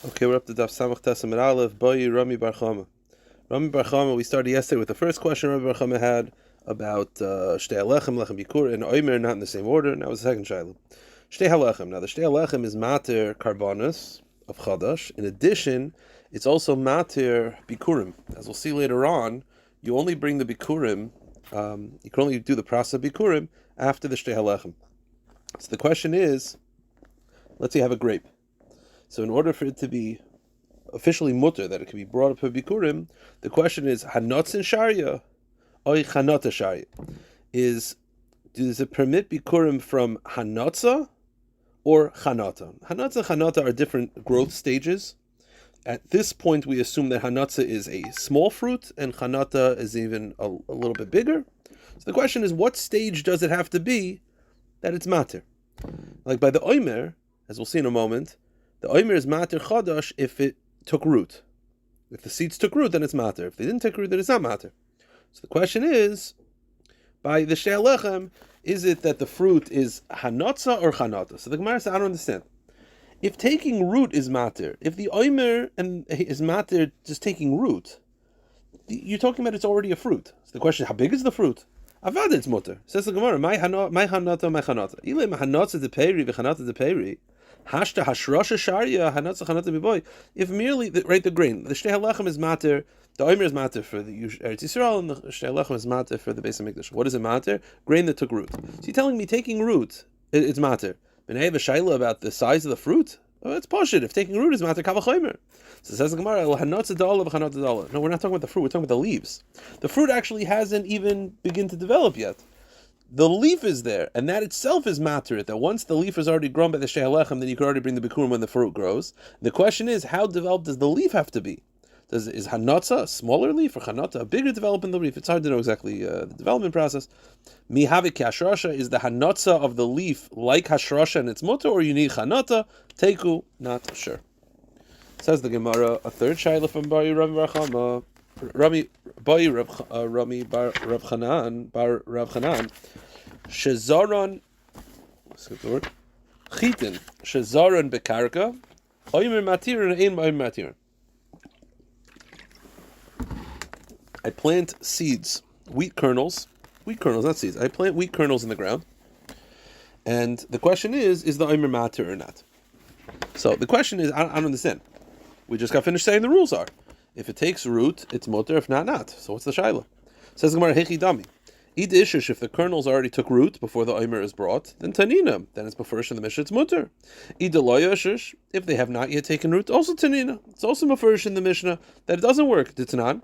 Okay, we're up to Daf Samach Boy Rami Bar Chama. Rami Bar Chama, we started yesterday with the first question Rami Bar Chama had about Shtei HaLechem, Lechem Bikur, and Omer, not in the same order. Now it's the second Shiloh. Shtei HaLechem. Now the Shtei HaLechem is Mater Karbanos of Chadash. In addition, it's also Mater Bikurim. As we'll see later on, you only bring the Bikurim, you can only do the process of Bikurim after the Shtei HaLechem. So the question is, let's say you have a grape. So in order for it to be officially mutter, that it can be brought up for bikurim, the question is, hanotzin sharia or chanota sharia? Does it permit bikurim from hanotza or chanota? Hanotza and chanota are different growth stages. At this point, we assume that hanotza is a small fruit and chanota is even a little bit bigger. So the question is, what stage does it have to be that it's mater? Like by the omer, as we'll see in a moment, the omer is mater chadash if it took root. If the seeds took root, then it's mater. If they didn't take root, then it's not mater. So the question is, by the Shtei HaLechem, is it that the fruit is hanotza or chanota? So the Gemara says, I don't understand. If taking root is mater, if the omer is mater just taking root, you're talking about it's already a fruit. So the question is, how big is the fruit? Avad it's mutter. Says the Gemara, my hanota, my chanota. Ile ma hanotza de peri, v'chanota de peri. Hashta hashrasha sharia hanatza chanata biboy. If merely the grain, the Shtei HaLechem is mater, the omer is mater for the Eretz Yisrael, and the Shtei HaLechem is mater for the Beis Hamikdash. What is it mater? Grain that took root. So you're telling me taking root, it's mater. And I have a shaila about the size of the fruit. Oh, it's poshut. If taking root is mater, kavachomer. So it says the Gemara, hanatza dala v'chanata dala. No, we're not talking about the fruit. We're talking about the leaves. The fruit actually hasn't even begun to develop yet. The leaf is there, and that itself is matter. That once the leaf is already grown by the Shtei HaLechem, then you can already bring the bikurim when the fruit grows. The question is, how developed does the leaf have to be? Is hanotza a smaller leaf or chanota a bigger development than the leaf? It's hard to know exactly the development process. Mihavik hashrasha, is the hanotza of the leaf like hashrasha and its mutter, or you need chanota? Teku, not sure. Says the Gemara, a third shayla from Bar Rami Bar Chama. Rami bar Rav Chanan Shezaron, skip the word, Chitin Shezaron bekarka Oimer matir and ein oimer matir. I plant seeds, wheat kernels, not seeds. I plant wheat kernels in the ground, and the question is the oimer matir or not? So the question is, I don't understand. We just got finished saying the rules are. If it takes root, it's mutter. If not, not. So what's the shaila? Says the Gemara, hechi dami. Id ishish, if the kernels already took root before the omer is brought, then tanina. Then it's befurish in the Mishnah, it's mutter. Id loya ishish, if they have not yet taken root, also tanina. It's also mafurish in the Mishnah that it doesn't work. Ditzanan.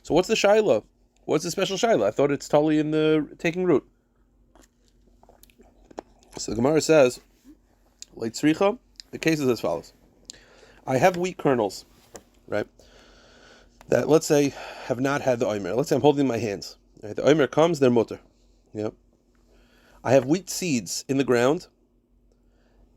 So what's the shaila? What's the special shaila? I thought it's totally in the taking root. So the Gemara says, leitzricha, the case is as follows. I have wheat kernels, right, that let's say have not had the omer. Let's say I'm holding in my hands. Right? The omer comes, they're mutter. Yep. I have wheat seeds in the ground.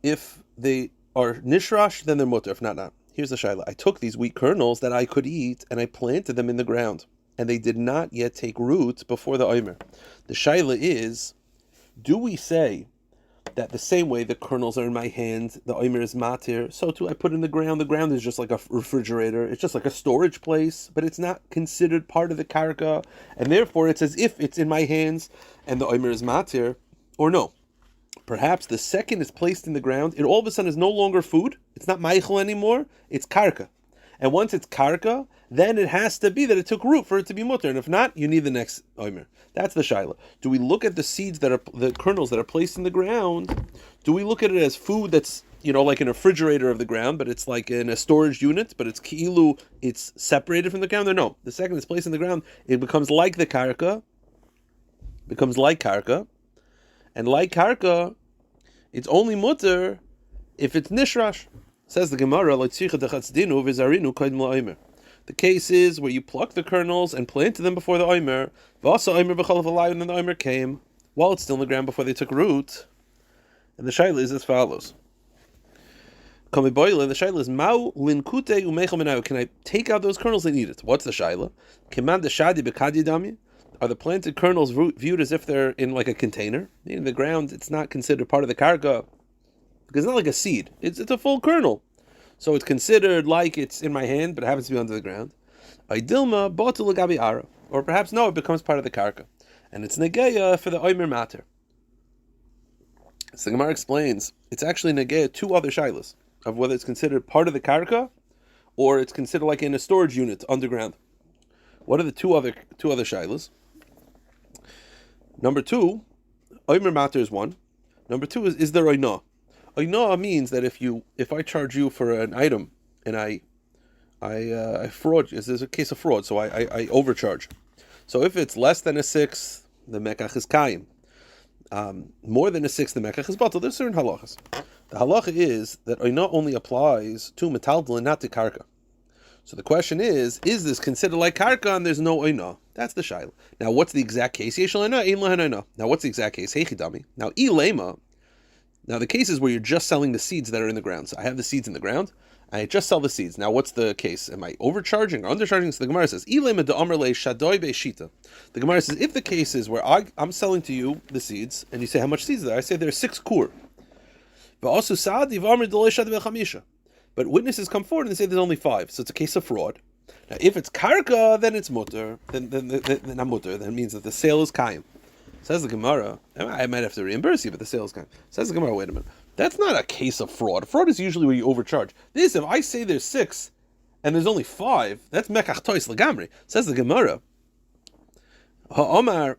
If they are nishrash, then they're mutter. If not, not. Here's the shaila. I took these wheat kernels that I could eat and I planted them in the ground. And they did not yet take root before the omer. The shaila is, do we say that the same way the kernels are in my hand, the omer is matir, so too I put in the ground. The ground is just like a refrigerator. It's just like a storage place, but it's not considered part of the karka, and therefore it's as if it's in my hands and the omer is matir, or no. Perhaps the second is placed in the ground, it all of a sudden is no longer food. It's not meichel anymore. It's karka. And once it's karka, then it has to be that it took root for it to be mutter. And if not, you need the next omer. That's the shaila. Do we look at the seeds that are, the kernels that are placed in the ground, do we look at it as food that's, like in a refrigerator of the ground, but it's like in a storage unit, but it's ki'ilu, it's separated from the ground? Or no, the second it's placed in the ground, it becomes like the karka, and like karka, it's only mutter if it's nishrash. Says the Gemara, the case is where you pluck the kernels and planted them before the omer, and then the omer came while it's still in the ground before they took root. And the shaila is as follows. The shaila is, Mau linkute umechel menayu. Can I take out those kernels and eat it? What's the shaila? Are the planted kernels viewed as if they're in like a container? In the ground, it's not considered part of the karka. because it's not like a seed. It's a full kernel. So it's considered like it's in my hand, but it happens to be under the ground. Aidilma batul l'gabi ara. Or perhaps no, it becomes part of the karka. And it's negeya for the oimer matter. So the Gemara explains, it's actually negeya two other shilas, of whether it's considered part of the karka, or it's considered like in a storage unit underground. What are the two other shilas? Number two, oimer matter is one. Number two is there oinah. Oinah means that if I charge you for an item and I fraud, there's a case of fraud, so I overcharge. So if it's less than a sixth, the mekach is kaim. More than a sixth, the mekach is batal. There's certain halachas. The halacha is that oinah only applies to metaltal and not to karka. So the question is this considered like karka and there's no oinah? That's the shaila. Now what's the exact case? Now what's the exact case? Heichidami. Now ilema. Now the case is where you're just selling the seeds that are in the ground. So I have the seeds in the ground, I just sell the seeds. Now what's the case? Am I overcharging or undercharging? So the Gemara says, ilema de amar le shadoi beishita. The Gemara says, if the case is where I'm selling to you the seeds, and you say, how much seeds are there? I say there's 6 kur. But also but witnesses come forward and they say there's only 5. So it's a case of fraud. Now if it's karka, then it's mutter. Then not mutter. Then it means that the sale is kaim. Says the Gemara, I might have to reimburse you, but the sale is kaim. Says the Gemara, wait a minute. That's not a case of fraud. Fraud is usually where you overcharge. This, if I say there's 6 and there's only 5, that's mekach tois legamri. Says the Gemara. Ha'omar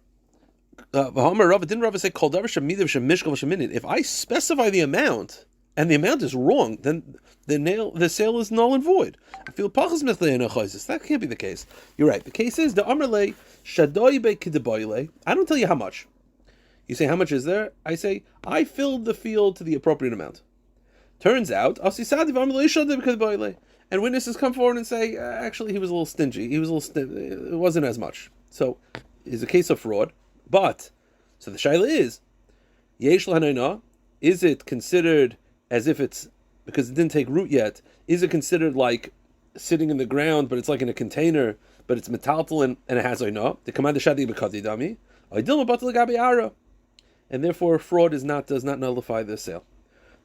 Rava, didn't Rava say kol davar shemidav shemishkal sheminin? If I specify the amount and the amount is wrong, then the sale is null and void. I feel pachas mithlei enochayzis. That can't be the case. You're right. The case is the amrle shadoi be kidaboyle. I don't tell you how much. You say, how much is there? I say, I filled the field to the appropriate amount. Turns out, and witnesses come forward and say, actually, he was a little stingy. It wasn't as much. So, it's a case of fraud. But, so the shaila is, yesh l'hanayna, is it considered as if it's, because it didn't take root yet, is it considered like sitting in the ground, but it's like in a container, but it's metaltal and it has oinah? The command shadi b'kadi dami, oidilma batal l'gabi ara. And therefore, fraud does not nullify the sale.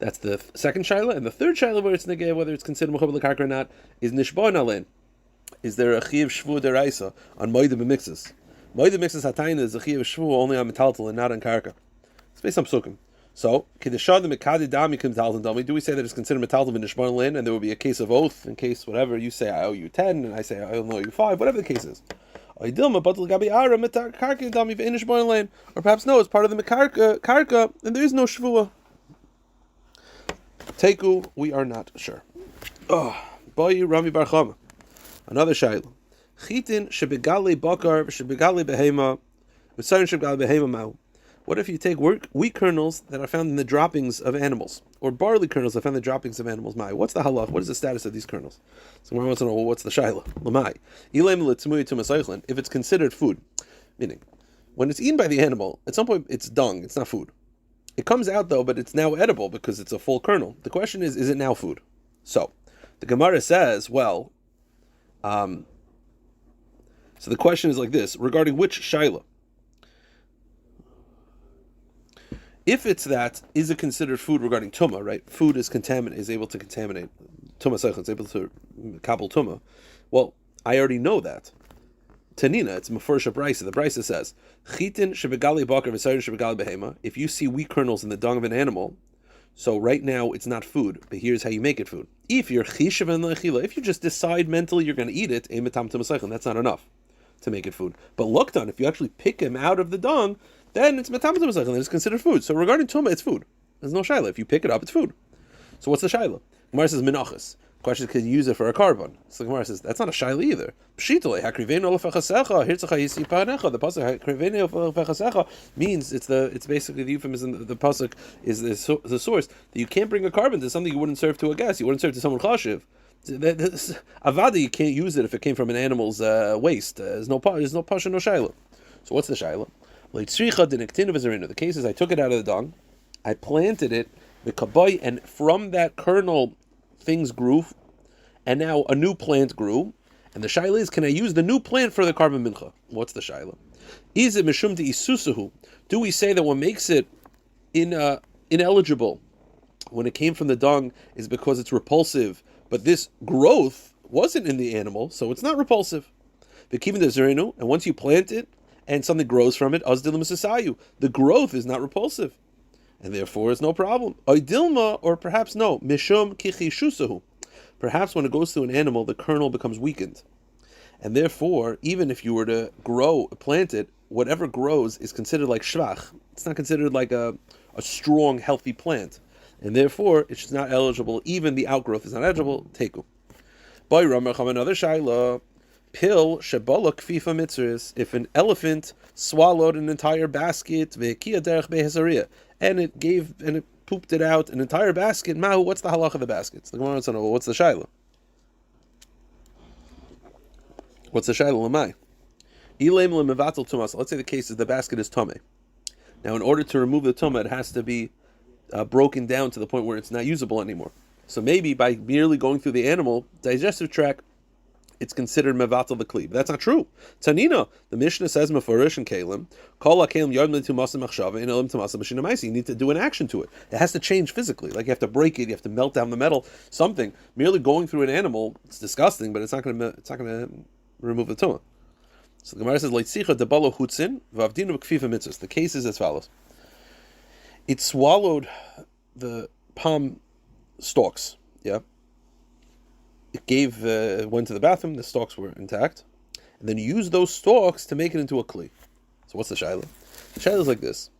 That's the second shaila. And the third shaila, where it's negay, whether it's considered mechaber l'karka or not, is nishbon alen. Is there a chiv shvu deraisa on moedim b'mixes? Moedim b'mixes hatayna is a chiv shvu only on metaltal and not on karka. It's based on psukim. So, kedeshad the mekadi dami metaltal dami. Do we say that it's considered metaltal and nishbon alen, and there will be a case of oath in case whatever you say I owe you 10, and I say I owe you 5, whatever the case is. Or perhaps no, it's part of the karka, and there is no shvua. Teku, we are not sure. Boy, Rami Bar Chama. Another shayla. Chitin shebegale bakar shebegale behema, v'sayin shebegale behema mau. What if you take wheat kernels that are found in the droppings of animals, or barley kernels that are found in the droppings of animals? Mai, what's the halach? What is the status of these kernels? Someone wants to know, well, what's the shayla? Lamai, if it's considered food, meaning when it's eaten by the animal, at some point it's dung, it's not food. It comes out though, but it's now edible because it's a full kernel. The question is it now food? So the Gemara says, well, so the question is like this regarding which shayla. If it's that, is it considered food regarding tumah, right? Food is able to contaminate. Tumah seichel is able to kabel tumah. Well, I already know that. Tanina, it's Mefursha Brisa. The Brisa says, Chitin shebegali bakar v'sayin shebegali behema. If you see wheat kernels in the dung of an animal, so right now it's not food, but here's how you make it food. If you're chishav and lechila, if you just decide mentally you're going to eat it, ematam tumah seichel, that's not enough to make it food. But looked on, if you actually pick him out of the dung, then it's metam tumah seichel, and it's considered food. So regarding tumah, it's food. There's no shaila. If you pick it up, it's food. So what's the shaila? Gemara says menachos. Question is, can you use it for a carbon? So the Gemara says that's not a shaila either. Pshitole hakrivenu lefechasecha hirtzacha yisipanecha. The pasuk hakrivenu lefechasecha means it's basically the euphemism. The pasuk is the source that you can't bring a carbon to something you wouldn't serve to a guest. You wouldn't serve to someone chashiv. Avada, you can't use it if it came from an animal's waste. There's no pasha, no shaila. So what's the shaila? The case is I took it out of the dung, I planted it, and from that kernel things grew, and now a new plant grew, and the shaila is, can I use the new plant for the carbon mincha? What's the shaila? Is it mishum de isusuhu? Do we say that what makes it ineligible when it came from the dung is because it's repulsive, but this growth wasn't in the animal, so it's not repulsive. And once you plant it and something grows from it, the growth is not repulsive, and therefore it's no problem. Or perhaps no, mishum kichishusahu. Perhaps when it goes through an animal, the kernel becomes weakened, and therefore, even if you were to plant it, whatever grows is considered like shvach. It's not considered like a strong, healthy plant, and therefore it's not eligible. Even the outgrowth is not eligible. Teku. Boy, Ramacham, another shaila. Pil shebalak kfifa mitzris. If an elephant swallowed an entire basket, ve'kiya derech behesaria, and it pooped it out an entire basket. Mahu, what's the halach of the baskets? The Gemara wants to know, what's the shaila? What's the shaila lamai? Ilaim lemevatel tumas. Let's say the case is the basket is tameh. Now, in order to remove the tumah, it has to be broken down to the point where it's not usable anymore. So maybe by merely going through the animal digestive tract, it's considered mevatel the kli. But that's not true. Tanina, the Mishnah says mefarish and kalim, kol kalim yard to masa machshava in elim to masa mashina ma'isi. You need to do an action to it. It has to change physically. Like you have to break it, you have to melt down the metal. Something merely going through an animal, it's disgusting, but it's not going to remove the tumah. So the Gemara says leitzicha debalo hutzin v'avdinu b'kfifa mitzvos. The case is as follows: it swallowed the palm stalks. Yeah. It went to the bathroom, the stalks were intact, and then you use those stalks to make it into a kli. So what's the shaila? The shaila is like this.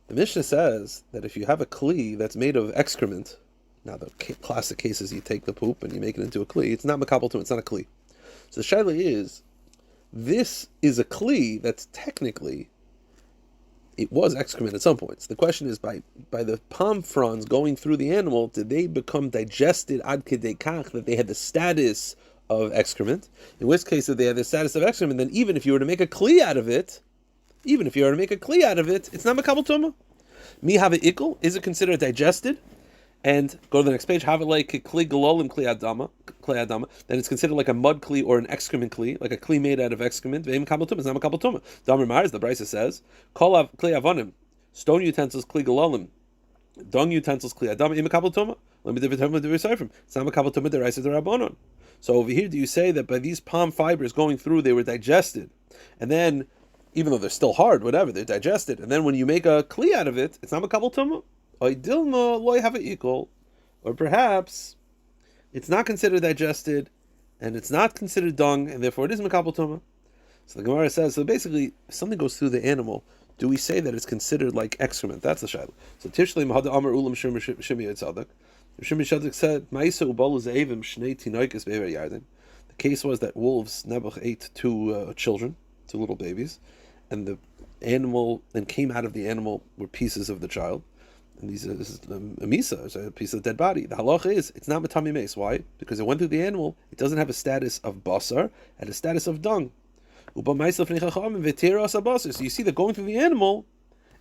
The Mishnah says that if you have a kli that's made of excrement, now the classic case is you take the poop and you make it into a kli, it's not makabel to it, it's not a kli. So the shaila is, this is a kli that's technically, it was excrement at some points. The question is, by the palm fronds going through the animal, did they become digested ad kedei kach that they had the status of excrement? In which case, if they had the status of excrement, then even if you were to make a kli out of it, it's not makabel tumah. Mi have it ikul? Is it considered digested? And go to the next page. Have it like kli galolim kli adama. Then it's considered like a mud kli or an excrement kli, like a kli made out of excrement. Ve'im kabel tumah. It's not makabel tumah. Damar Mars, the Brisa says, kol av kli avonim, stone utensils kli galolim, dung utensils kli adama. Im kabel tumah. Let me determine the from. It's not makabel tumah. Deraisa derabanon. So over here, do you say that by these palm fibers going through, they were digested, and then even though they're still hard, whatever, they're digested, and then when you make a kli out of it, it's not makabel tumah? Or perhaps it's not considered digested and it's not considered dung, and therefore it is makabel tumah. So the Gemara says, so basically, if something goes through the animal, do we say that it's considered like excrement? That's the shaila. So Tishlei Mahada Amar Ulam Shimi Tzadok. Shimi Tzadok said, Ma'isa Ubalu Ze'evim Shnei Tinoikes Be'er Yarden. The case was that wolves, Nebuch, ate two little babies, and the animal, and came out of the animal were pieces of the child. And this is a misa, it's a piece of dead body. The halacha is, it's not matami meis. Why? Because it went through the animal, it doesn't have a status of basar, and a status of dung. So you see that going through the animal,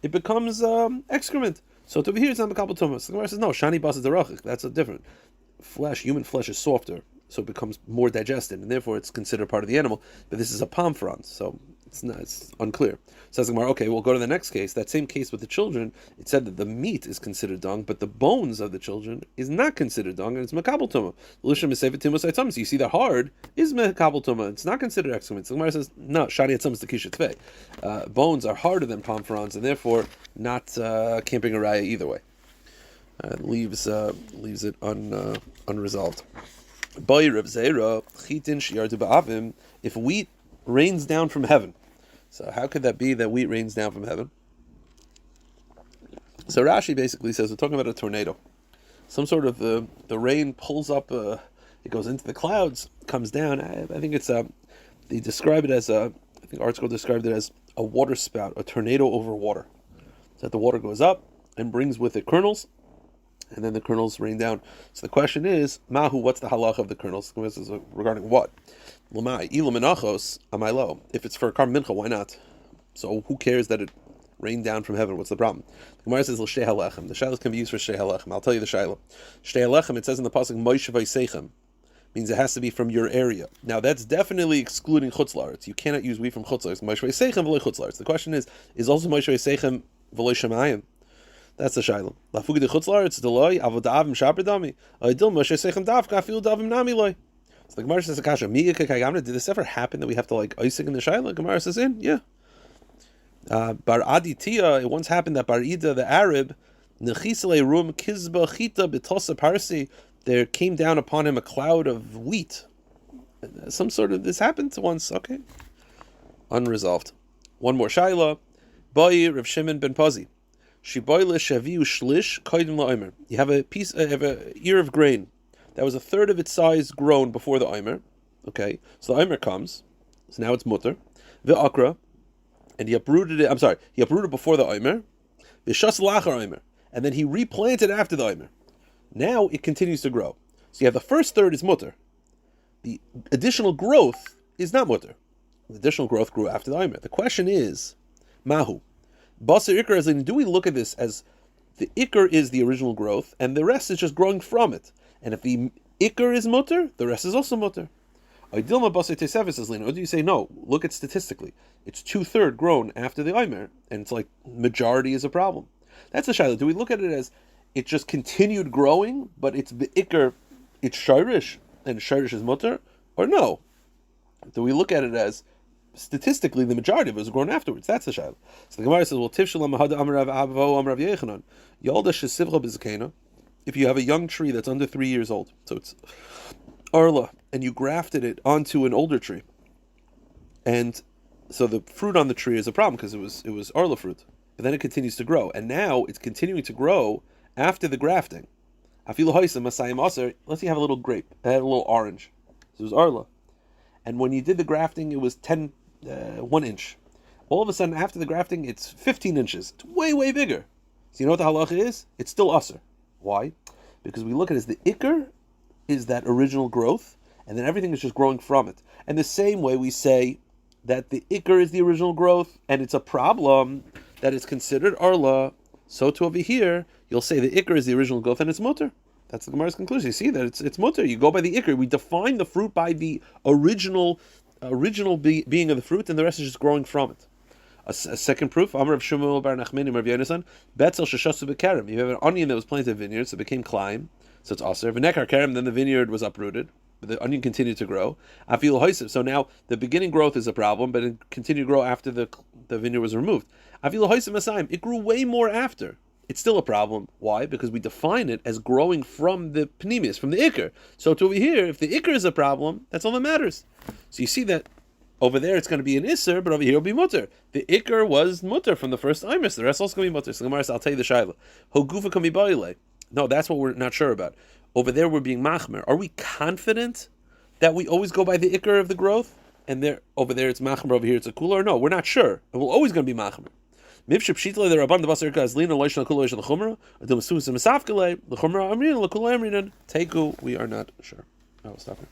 it becomes excrement. So over here, it's not makabel tumah. So the Gemara says, no, shani basar derachik. That's a different flesh. Human flesh is softer, so it becomes more digested, and therefore it's considered part of the animal. But this is a palm frond, so it's unclear. Says the Gemara, okay, we'll go to the next case. That same case with the children, it said that the meat is considered dung, but the bones of the children is not considered dung, and it's makabel tumah. So you see that hard is makabel tumah. It's not considered excrement. So the Gemara says, no, shani atzam is the kisha tvei. Bones are harder than palm fronds, and therefore not can't bring a raya either way. Leaves it unresolved. If wheat rains down from heaven. So how could that be that wheat rains down from heaven? So Rashi basically says we're talking about a tornado. Some sort of the rain pulls up, it goes into the clouds, comes down. I think it's they describe it as I think ArtScroll described it as a water spout, a tornado over water. So that the water goes up and brings with it kernels, and then the kernels rain down. So the question is, Mahu, what's the halach of the kernels? This is regarding what? Lamai, ilo menachos, amai. If it's for a karm mincha, why not? So who cares that it rained down from heaven? What's the problem? The Gemara says l'shtei halechem. The shaylas can be used for shtei halechem. I'll tell you the shayla. Shtei halechem, it says in the pasuk Moshe vayseichem, means it has to be from your area. Now that's definitely excluding chutz la'aretz. You cannot use wheat from chutz la'aretz. Moshe vayseichem v'loy chutz la'aretz. The question is also Moshe vayseichem v'loy shemayim? That's the shaila. Lafugi de chutzlar, it's deloi, avodavim shabradami. Oidil Moshe sechem dav, kafil davim nami loy. So the Gemara says, Akasha, Miyaka Kagamna, did this ever happen that we have to like Isaac in the shaila? Gemara says, yeah. Bar Aditya, it once happened that Bar Ida, the Arab, Nechisale rum kizba chita betosa parsi, there came down upon him a cloud of wheat. Some sort of, this happened once, okay. Unresolved. One more shaila. Boi Rav Shimon ben Pazi. Shiboyle shaviu shlish koidim la'omer. You have a ear of grain that was a third of its size grown before the omer. Okay, so the omer comes, so now it's mutter. Ve'akra, and he uprooted it. He uprooted before the omer. V'shas lachar omer, and then he replanted after the omer. Now it continues to grow. So you have the first third is mutter. The additional growth is not mutter. The additional growth grew after the omer. The question is, mahu. Basar ikar is, do we look at this as the ikar is the original growth and the rest is just growing from it? And if the ikar is mutter, the rest is also mutter. Or do you say no? Look at statistically, it's 2/3 grown after the omer, and it's like majority is a problem. That's a shaila. Do we look at it as it just continued growing, but it's the ikar, it's shirish, and shirish is mutter, or no? Do we look at it as statistically the majority of it was grown afterwards? That's the shaila. So the Gemara says, well, tifshalam hada amrav avo amrav yechanan yalda shesivcha bezakena. If you have a young tree that's under 3 years old, so it's arla, and you grafted it onto an older tree, and so the fruit on the tree is a problem because it was arla fruit, but then it continues to grow, and now it's continuing to grow after the grafting. Let's say you have a little grape, it had a little orange, so it was arla, and when you did the grafting, it was 1 inch. All of a sudden, after the grafting, it's 15 inches. It's way, way bigger. So you know what the halacha is? It's still aser. Why? Because we look at it as the ikar is that original growth, and then everything is just growing from it. And the same way we say that the ikar is the original growth, and it's a problem that is considered arla, so to over here, you'll say the ikar is the original growth, and it's mutter. That's the Gemara's conclusion. You see that it's mutter. You go by the ikar. We define the fruit by the original being of the fruit, and the rest is just growing from it. A second proof, Amar of Shmuel bar Nachman Rav Yonasan, Betzel sheshasu b'kerem. You have an onion that was planted in a vineyard, so it became klaim, so it's aser. V'nekar kerem, then the vineyard was uprooted, but the onion continued to grow. Afil hoisiv, so now the beginning growth is a problem, but it continued to grow after the vineyard was removed. Afil hoisiv masayim, it grew way more after. It's still a problem. Why? Because we define it as growing from the pneumius, from the ikar. So to over here, if the ikar is a problem, that's all that matters. So you see that over there it's going to be an isser, but over here it'll be mutter. The ikar was mutter from the first imus. The rest also going to be mutter. So Gemara says, I'll tell you the shaila. Hogufa can be boile. No, that's what we're not sure about. Over there we're being machmer. Are we confident that we always go by the ikar of the growth? And there, over there it's machmer, over here it's a kula? Or no, we're not sure. And we're always going to be machmer. Mivship shitla the rabban the basar irka as lina loishna kula loishna l'chumra adum suus misafkele l'chumra amrin l'kula amrinan teiku. We are not sure. I will stop here.